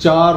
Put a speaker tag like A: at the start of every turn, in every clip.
A: 4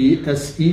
A: ESE।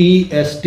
A: EST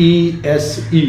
A: ESE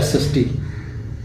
A: SST।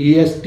A: EST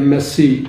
A: MSc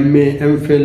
A: MA MPhil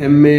A: MA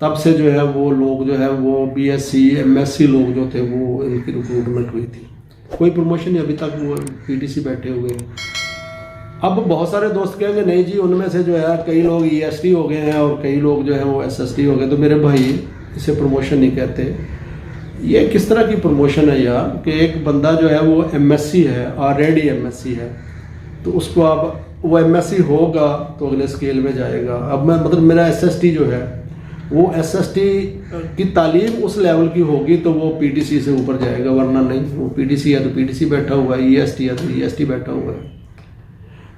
A: تب سے جو ہے وہ لوگ جو ہے وہ BSc MSc لوگ جو تھے وہ ان کی ریکروٹمنٹ ہوئی تھی. کوئی پروموشن نہیں ابھی تک، وہ PTC بیٹھے ہوئے ہیں. اب بہت سارے دوست کہیں گے نہیں جی ان میں سے جو ہے کئی لوگ EST ہو گئے ہیں اور کئی لوگ جو ہیں وہ SST ہو گئے. تو میرے بھائی اسے پروموشن نہیں کہتے. یہ کس طرح کی پروموشن ہے یار کہ ایک بندہ جو ہے وہ MSc ہے، آلریڈی MSc ہے، تو اس کو اب وہ MSc ہوگا تو اگلے اسکیل میں جائے گا. اب میں مطلب میرا SST جو ہے وہ SST کی تعلیم اس لیول کی ہوگی تو وہ PTC سے اوپر جائے گا، ورنہ نہیں. وہ PTC ہے تو PTC بیٹھا ہوا ہے، EST ہے تو EST بیٹھا ہوا ہے.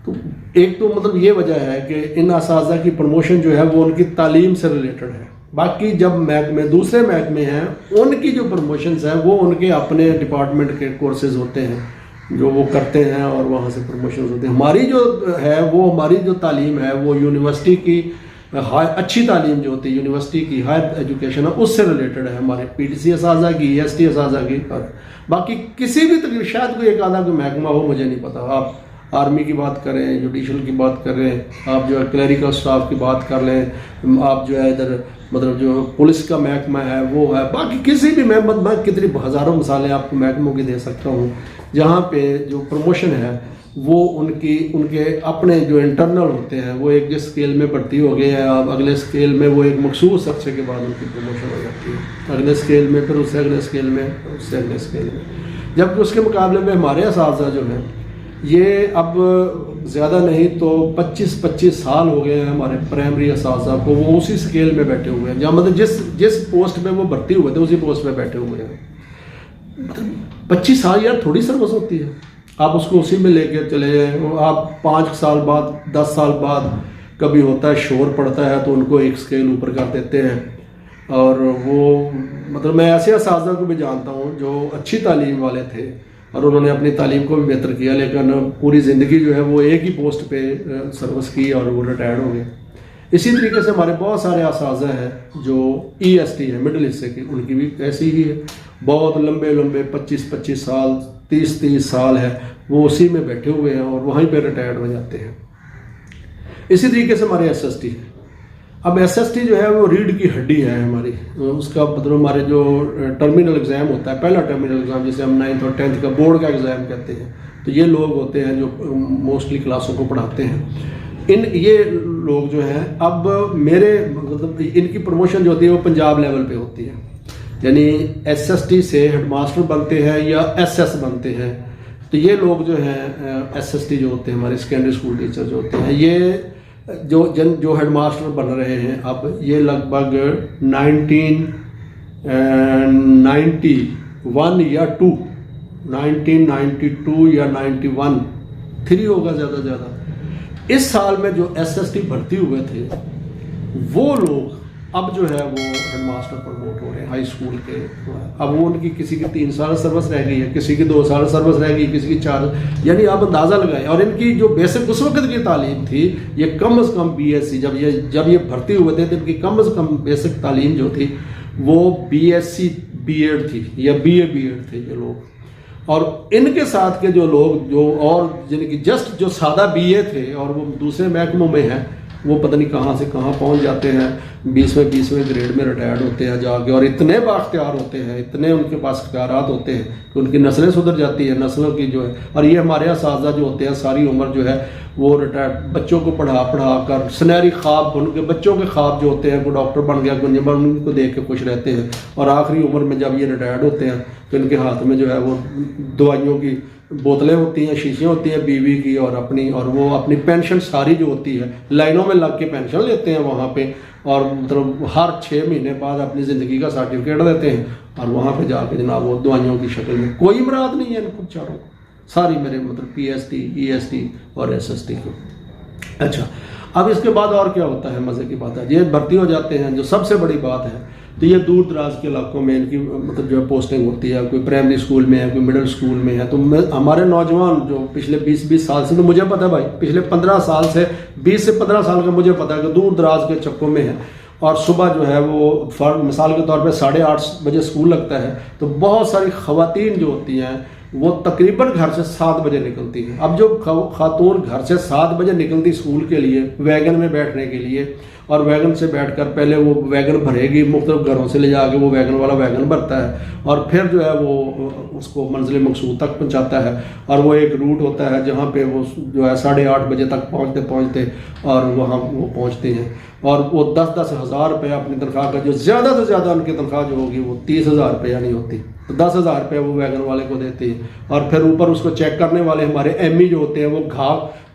A: تو ایک تو مطلب یہ وجہ ہے کہ ان اساتذہ کی پروموشن جو ہے وہ ان کی تعلیم سے ریلیٹڈ ہے. باقی جب محکمے دوسرے محکمے ہیں ان کی جو پروموشنز ہیں وہ ان کے اپنے ڈپارٹمنٹ کے کورسز ہوتے ہیں جو وہ کرتے ہیں اور وہاں سے پروموشنز ہوتے ہیں. ہماری جو ہے وہ ہماری جو تعلیم ہے وہ یونیورسٹی کی اچھی تعلیم جو ہوتی ہے، یونیورسٹی کی ہائر ایجوکیشن ہے اس سے ریلیٹڈ ہے. ہمارے PTC اساتذہ کی، EST اساتذہ کی، باقی کسی بھی تقریب شاید کوئی ایک آدھا کوئی محکمہ ہو، مجھے نہیں پتا. آپ آرمی کی بات کریں، جوڈیشل کی بات کریں، آپ جو ہے کلیریکل سٹاف کی بات کر لیں، آپ جو ہے ادھر مطلب جو پولیس کا محکمہ ہے وہ ہے، باقی کسی بھی میں کتنی ہزاروں مثالیں آپ کو محکموں کی دے سکتا ہوں جہاں پہ جو پروموشن ہے وہ ان کے اپنے جو انٹرنل ہوتے ہیں وہ ایک جس اسکیل میں بڑھتی ہو گئے ہیں. اب اگلے اسکیل میں وہ ایک مخصوص عرصے کے بعد ان کی پروموشن ہو جاتی ہے، اگلے اسکیل میں، پھر اس سے اگلے اسکیل میں، اس سے اگلے اسکیل میں. جبکہ اس کے مقابلے میں ہمارے اساتذہ جو ہیں یہ اب زیادہ نہیں تو 25 سال ہو گئے ہیں ہمارے پرائمری اساتذہ کو، وہ اسی اسکیل میں بیٹھے ہوئے ہیں جہاں مطلب جس پوسٹ پہ وہ بھرتی ہوئے تھے اسی پوسٹ پہ بیٹھے ہوئے ہیں. 25 سال یار تھوڑی سروس ہوتی ہے. آپ اس کو اسی میں لے کے چلے جائیں. آپ 5 سال بعد 10 سال بعد کبھی ہوتا ہے شور پڑتا ہے تو ان کو ایک اسکیل اوپر کر دیتے ہیں. اور وہ مطلب میں ایسے اساتذہ کو بھی جانتا ہوں جو اچھی تعلیم والے تھے اور انہوں نے اپنی تعلیم کو بھی بہتر کیا، لیکن پوری زندگی جو ہے وہ ایک ہی پوسٹ پہ سروس کی اور وہ ریٹائرڈ ہو گئے. اسی طریقے سے ہمارے بہت سارے اساتذہ ہیں جو EST ہیں مڈل حصے کی، ان کی بھی ایسی ہی ہے. بہت لمبے 25 سال 30 سال ہے وہ اسی میں بیٹھے ہوئے ہیں اور وہیں پہ ریٹائرڈ ہو جاتے ہیں. اسی طریقے سے ہمارے SST. اب SST جو ہے وہ ریڑھ کی ہڈی ہے ہماری. اس کا مطلب ہمارے جو ٹرمینل ایگزام ہوتا ہے، پہلا ٹرمینل ایگزام جسے ہم 9th اور 10th کا بورڈ کا ایگزام کہتے ہیں، تو یہ لوگ ہوتے ہیں جو موسٹلی کلاسوں کو پڑھاتے ہیں. یہ لوگ جو ہیں اب میرے مطلب ان کی پروموشن جو ہوتی ہے وہ پنجاب لیول پہ ہوتی ہے، یعنی SST سے ہیڈ ماسٹر بنتے ہیں یا SS بنتے ہیں. تو یہ لوگ جو ہیں SST جو ہوتے ہیں ہمارے سیکنڈری اسکول ٹیچر جو ہوتے ہیں، یہ جو ہیڈ ماسٹر بن رہے ہیں اب یہ لگ بھگ 1991 یا 1992 یا 91 ہوگا زیادہ سے زیادہ. اس سال میں جو SST بھرتی ہوئے تھے وہ لوگ اب جو ہے وہ ہیڈ ماسٹر پروموٹ ہو رہے ہیں ہائی اسکول کے. اب وہ ان کی کسی کی 3 سال سروس رہ گئی ہے، کسی کی 2 سال سروس رہ گئی، کسی کی 4. یعنی آپ اندازہ لگائیں. اور ان کی جو بیسک اس وقت کی تعلیم تھی یہ کم از کم BSc جب یہ بھرتی ہوئے تھے تو ان کی کم از کم بیسک تعلیم جو تھی وہ BSc B.Ed تھی یا BA B.Ed تھے یہ لوگ. اور ان کے ساتھ کے جو لوگ جو اور جن کی جسٹ جو سادہ BA تھے اور وہ دوسرے محکموں میں ہیں وہ پتہ نہیں کہاں سے کہاں پہنچ جاتے ہیں، 20ویں گریڈ میں ریٹائرڈ ہوتے ہیں جا کے، اور اتنے بااختیار ہوتے ہیں، اتنے ان کے پاس اختیارات ہوتے ہیں کہ ان کی نسلیں سدھر جاتی ہیں، نسلوں کی جو ہے. اور یہ ہمارے اساتذہ جو ہوتے ہیں ساری عمر جو ہے وہ ریٹائرڈ بچوں کو پڑھا کر سنہری خواب ان کے بچوں کے خواب جو ہوتے ہیں، کوئی ڈاکٹر بن گیا، کوئی انجینئر، ان کو دیکھ کے خوش رہتے ہیں. اور آخری عمر میں جب یہ ریٹائرڈ ہوتے ہیں تو ان کے ہاتھ میں جو ہے وہ دوائیوں کی بوتلیں ہوتی ہیں، شیشیاں ہوتی ہیں بیوی کی، اور وہ اپنی پینشن ساری جو ہوتی ہے لائنوں میں لگ کے پینشن لیتے ہیں وہاں پہ، اور مطلب ہر 6 مہینے بعد اپنی زندگی کا سرٹیفکیٹ دیتے ہیں اور وہاں پہ جا کے جناب وہ دوائیوں کی شکل میں. کوئی مراد نہیں ہے ان کو چاروں ساری میرے مطلب PST EST اور SST کو. اچھا اب اس کے بعد اور کیا ہوتا ہے؟ مزے کی بات ہے یہ بھرتی ہو جاتے ہیں. جو سب سے بڑی بات ہے تو یہ دور دراز کے علاقوں میں ان کی مطلب جو ہے پوسٹنگ ہوتی ہے. کوئی پرائمری اسکول میں ہے، کوئی مڈل اسکول میں ہے. تو ہمارے نوجوان جو پچھلے 20 سال سے، تو مجھے پتا ہے بھائی پچھلے 15 سال سے 20 سے 15 سال کا مجھے پتا ہے کہ دور دراز کے چکوں میں ہے. اور صبح جو ہے وہ مثال کے طور پہ 8:30 بجے اسکول لگتا ہے، تو بہت ساری خواتین جو ہوتی ہیں وہ تقریباً گھر سے 7 بجے نکلتی ہیں. اب جو خاتون گھر سے 7 بجے نکلتی اسکول کے لیے ویگن میں بیٹھنے کے لیے، اور ویگن سے بیٹھ کر پہلے وہ ویگن بھرے گی، مختلف گھروں سے لے جا کے وہ ویگن والا ویگن بھرتا ہے، اور پھر جو ہے وہ اس کو منزل مقصود تک پہنچاتا ہے. اور وہ ایک روٹ ہوتا ہے جہاں پہ وہ جو ہے 8:30 بجے تک پہنچتے اور وہاں وہ پہنچتے ہیں. اور وہ 10 ہزار روپیہ اپنی تنخواہ کا، جو زیادہ سے زیادہ ان کی تنخواہ جو ہوگی وہ 30,000 روپیہ نہیں ہوتی، تو 10,000 روپیہ وہ ویگن والے کو دیتے ہیں. اور پھر اوپر اس کو چیک کرنے والے ہمارے ایم ای جو ہوتے ہیں وہ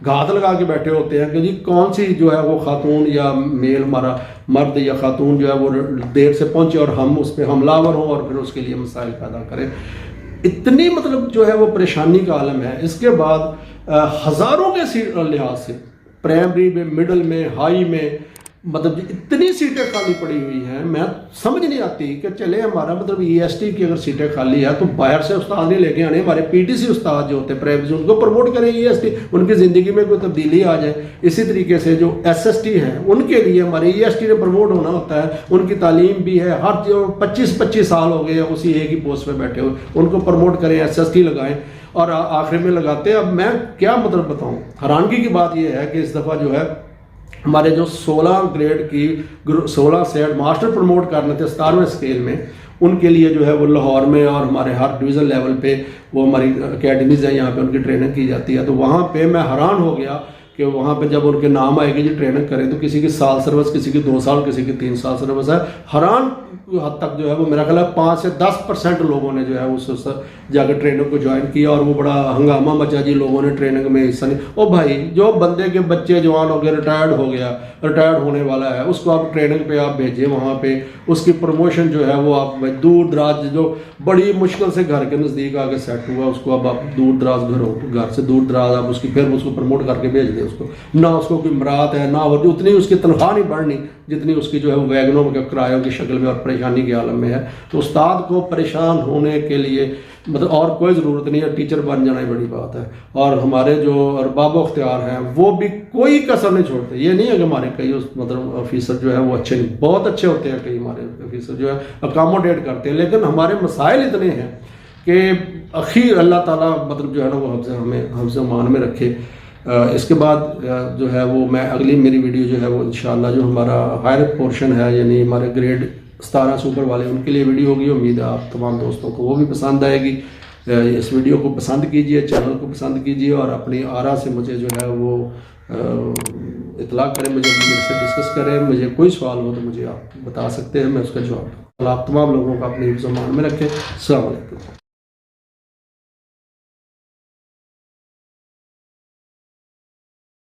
A: گھات لگا کے بیٹھے ہوتے ہیں کہ جی کون سی جو ہے وہ خاتون یا میل ہمارا مرد یا خاتون جو ہے وہ دیر سے پہنچے اور ہم اس پہ حملہ آور ہوں اور پھر اس کے لیے مسائل پیدا کریں. اتنی مطلب جو ہے وہ پریشانی کا عالم ہے. اس کے بعد ہزاروں کے لحاظ سے پرائمری میں، مڈل میں، ہائی میں، مطلب اتنی سیٹیں خالی پڑی ہوئی ہیں. میں سمجھ نہیں آتی کہ چلے ہمارا مطلب ای ایس ٹی کی اگر سیٹیں خالی ہے تو باہر سے استاد نہیں لے کے آنے، ہمارے پی ٹی سی استاد جو ہوتے ہیں پرائمری ان کو پروموٹ کریں ای ایس ٹی، ان کی زندگی میں کوئی تبدیلی آ جائے. اسی طریقے سے جو ایس ایس ٹی ہیں ان کے لیے ہمارے ای ایس ٹی نے پروموٹ ہونا ہوتا ہے، ان کی تعلیم بھی ہے. ہر جو 25 سال ہو گئے اسی ایک ہی پوسٹ پہ بیٹھے ہوئے، ان کو پروموٹ کریں، ایس ایس ٹی لگائیں اور آخر میں لگاتے ہیں. اب میں کیا مطلب بتاؤں، حیرانگی کی بات یہ ہے کہ اس دفعہ جو ہے ہمارے جو 16 گریڈ کی 16 سیٹ ماسٹر پروموٹ کرنے تھے 17ویں اسکیل میں، ان کے لیے جو ہے وہ لاہور میں اور ہمارے ہر ڈویژن لیول پہ وہ ہماری اکیڈمیز ہیں، یہاں پہ ان کی ٹریننگ کی جاتی ہے. تو وہاں پہ میں حیران ہو گیا کہ وہاں پہ جب ان کے نام آئے گی جی ٹریننگ کریں تو کسی کی سال سروس، کسی کی 2 سال، کسی کی 3 سال سروس ہے. حیران حد تک جو ہے وہ میرا خیال ہے 5 سے 10% لوگوں نے جو ہے اس جا کے ٹریننگ کو جوائن کیا اور وہ بڑا ہنگامہ مچا جی لوگوں نے ٹریننگ میں حصہ نہیں. او بھائی، جو بندے کے بچے جوان ہو گئے، ریٹائرڈ ہونے والا ہے، اس کو آپ ٹریننگ پہ آپ بھیجیں، وہاں پہ اس کی پروموشن جو ہے وہ آپ دور دراز، جو بڑی مشکل سے گھر کے نزدیک آ کے سیٹ ہوا، اس کو اب آپ دور دراز گھر سے دور دراز آپ اس کی پھر اس کو پروموٹ کر کے بھیج دیں. اس کو نہ اس کو کوئی مراد ہے، نہ اور اتنی اس کی تنخواہ نہیں بڑھنی جتنی اس کی جو ہے وہ ویگنوں کے کرایوں کی شکل میں اور پریشانی کے عالم میں ہے. تو استاد کو پریشان ہونے کے لیے مطلب اور کوئی ضرورت نہیں ہے، ٹیچر بن جانا ہی بڑی بات ہے. اور ہمارے جو ارباب و اختیار ہیں وہ بھی کوئی کسر نہیں چھوڑتے. یہ نہیں ہے کہ ہمارے کئی مطلب آفیسر جو ہے وہ اچھے نہیں، بہت اچھے ہوتے ہیں کئی ہمارے آفیسر جو ہے اکاموڈیٹ کرتے ہیں، لیکن ہمارے مسائل اتنے ہیں کہ اخیر اللہ تعالیٰ مطلب جو ہے نا وہ حفظ امان میں رکھے. اس کے بعد جو ہے وہ میں اگلی میری ویڈیو جو ہے وہ انشاءاللہ جو ہمارا ہائر پورشن ہے، یعنی ہمارے گریڈ 17 سپر والے، ان کے لیے ویڈیو ہوگی. امید ہے آپ تمام دوستوں کو وہ بھی پسند آئے گی. اس ویڈیو کو پسند کیجئے، چینل کو پسند کیجئے اور اپنی آرا سے مجھے جو ہے وہ اطلاع کریں، مجھے سے ڈسکس کریں. مجھے کوئی سوال ہو تو مجھے آپ بتا سکتے ہیں، میں اس کا جواب دوں. اللہ آپ تمام لوگوں کا اپنے حفظ و امان میں رکھیں. السلام علیکم.